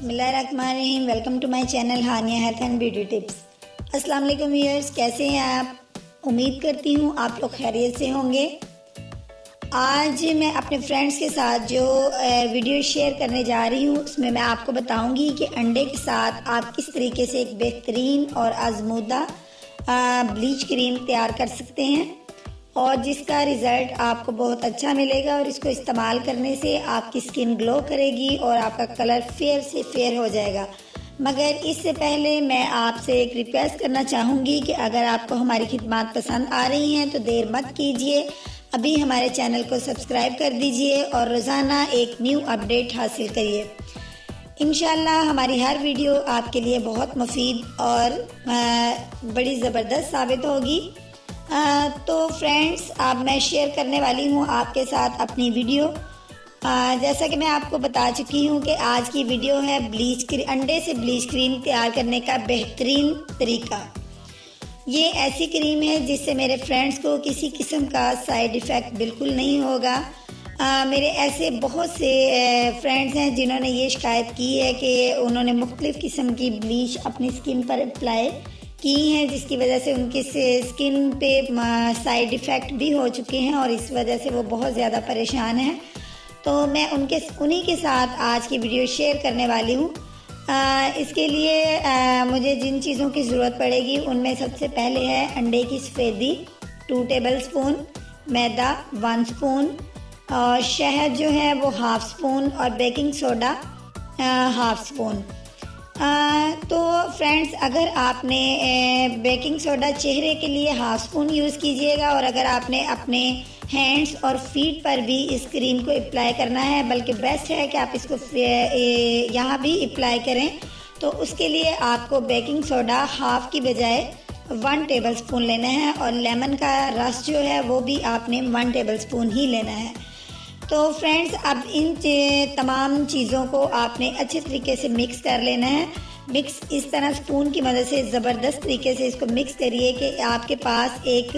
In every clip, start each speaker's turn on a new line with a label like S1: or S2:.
S1: बिस्मिल्लाहिर्रहमानिर्रहीम। Welcome to my channel Hania health and beauty tips. अस्सलाम वालेकुम व्यूअर्स, कैसे हैं आप? उम्मीद करती हूँ आप लोग खैरियत से होंगे। आज मैं अपने फ्रेंड्स के साथ जो वीडियो शेयर करने जा रही हूँ उसमें मैं आपको बताऊंगी कि अंडे के साथ आप किस तरीके से एक बेहतरीन और आजमूदा ब्लीच क्रीम तैयार कर सकते हैं और जिसका रिज़ल्ट आपको बहुत अच्छा मिलेगा और इसको इस्तेमाल करने से आपकी स्किन ग्लो करेगी और आपका कलर फेयर से फेयर हो जाएगा। मगर इससे पहले मैं आपसे एक रिक्वेस्ट करना चाहूँगी कि अगर आपको हमारी खिदमत पसंद आ रही हैं तो देर मत कीजिए, अभी हमारे चैनल को सब्सक्राइब कर दीजिए और रोज़ाना एक न्यू अपडेट हासिल करिए। इंशाल्लाह हमारी हर वीडियो आपके लिए बहुत मुफीद और बड़ी ज़बरदस्त साबित होगी। तो फ्रेंड्स, अब मैं शेयर करने वाली हूँ आपके साथ अपनी वीडियो। जैसा कि मैं आपको बता चुकी हूँ कि आज की वीडियो है अंडे से ब्लीच क्रीम तैयार करने का बेहतरीन तरीका। ये ऐसी क्रीम है जिससे मेरे फ्रेंड्स को किसी किस्म का साइड इफ़ेक्ट बिल्कुल नहीं होगा। मेरे ऐसे बहुत से फ्रेंड्स हैं जिन्होंने ये शिकायत की है कि उन्होंने मुख्तलिफ़ किस्म की ब्लीच अपनी स्किन पर अप्लाई की हैं जिसकी वजह से उनकी स्किन पे साइड इफ़ेक्ट भी हो चुके हैं और इस वजह से वो बहुत ज़्यादा परेशान हैं। तो मैं उन्हीं के साथ आज की वीडियो शेयर करने वाली हूँ। इसके लिए मुझे जिन चीज़ों की ज़रूरत पड़ेगी उनमें सबसे पहले है अंडे की सफ़ेदी 2 टेबल स्पून, मैदा 1 स्पून और शहद जो है वो हाफ़ स्पून और बेकिंग सोडा हाफ़ स्पून। तो फ्रेंड्स, अगर आपने बेकिंग सोडा चेहरे के लिए हाफ़ स्पून यूज़ कीजिएगा और अगर आपने अपने हैंड्स और फीट पर भी इस क्रीम को अप्लाई करना है, बल्कि बेस्ट है कि आप इसको यहाँ भी अप्लाई करें, तो उसके लिए आपको बेकिंग सोडा हाफ़ की बजाय 1 टेबल स्पून लेना है और लेमन का रस जो है वो भी आपने 1 टेबल स्पून ही लेना है। तो फ्रेंड्स, अब इन तमाम चीज़ों को आपने अच्छे तरीके से मिक्स कर लेना है। मिक्स इस तरह स्पून की मदद से ज़बरदस्त तरीके से इसको मिक्स करिए कि आपके पास एक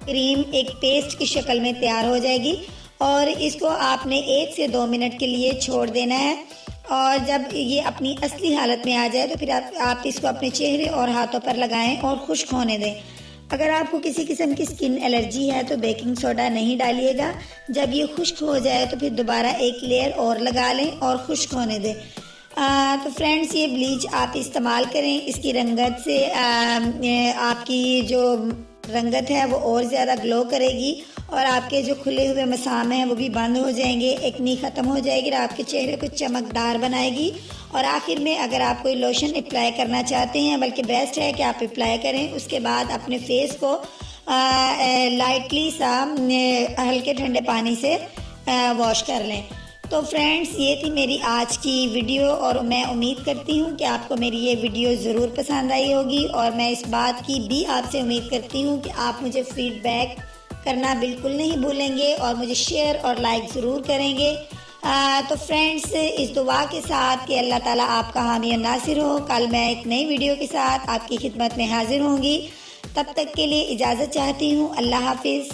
S1: क्रीम एक पेस्ट की शक्ल में तैयार हो जाएगी और इसको आपने 1 से 2 मिनट के लिए छोड़ देना है। और जब ये अपनी असली हालत में आ जाए तो फिर आप इसको अपने चेहरे और हाथों पर लगाएं और खुश्क होने दें। अगर आपको किसी किस्म की स्किन एलर्जी है तो बेकिंग सोडा नहीं डालिएगा। जब ये खुश्क हो जाए तो फिर दोबारा एक लेयर और लगा लें और खुश्क होने दें। तो फ्रेंड्स, ये ब्लीच आप इस्तेमाल करें, इसकी रंगत से आपकी जो रंगत है वो और ज़्यादा ग्लो करेगी और आपके जो खुले हुए मसाम हैं वो भी बंद हो जाएंगे, एक्नी ख़त्म हो जाएगी और आपके चेहरे को चमकदार बनाएगी। और आखिर में अगर आप कोई लोशन अप्लाई करना चाहते हैं, बल्कि बेस्ट है कि आप अप्लाई करें, उसके बाद अपने फेस को लाइटली सा हल्के ठंडे पानी से वॉश कर लें। तो फ्रेंड्स, ये थी मेरी आज की वीडियो और मैं उम्मीद करती हूँ कि आपको मेरी ये वीडियो ज़रूर पसंद आई होगी और मैं इस बात की भी आपसे उम्मीद करती हूँ कि आप मुझे फ़ीडबैक करना बिल्कुल नहीं भूलेंगे और मुझे शेयर और लाइक ज़रूर करेंगे। तो फ्रेंड्स, इस दुआ के साथ कि अल्लाह ताला आपका हामी और नासिर हो, कल मैं एक नई वीडियो के साथ आपकी खिदमत में हाजिर होंगी। तब तक के लिए इजाज़त चाहती हूँ। अल्लाह हाफिज़।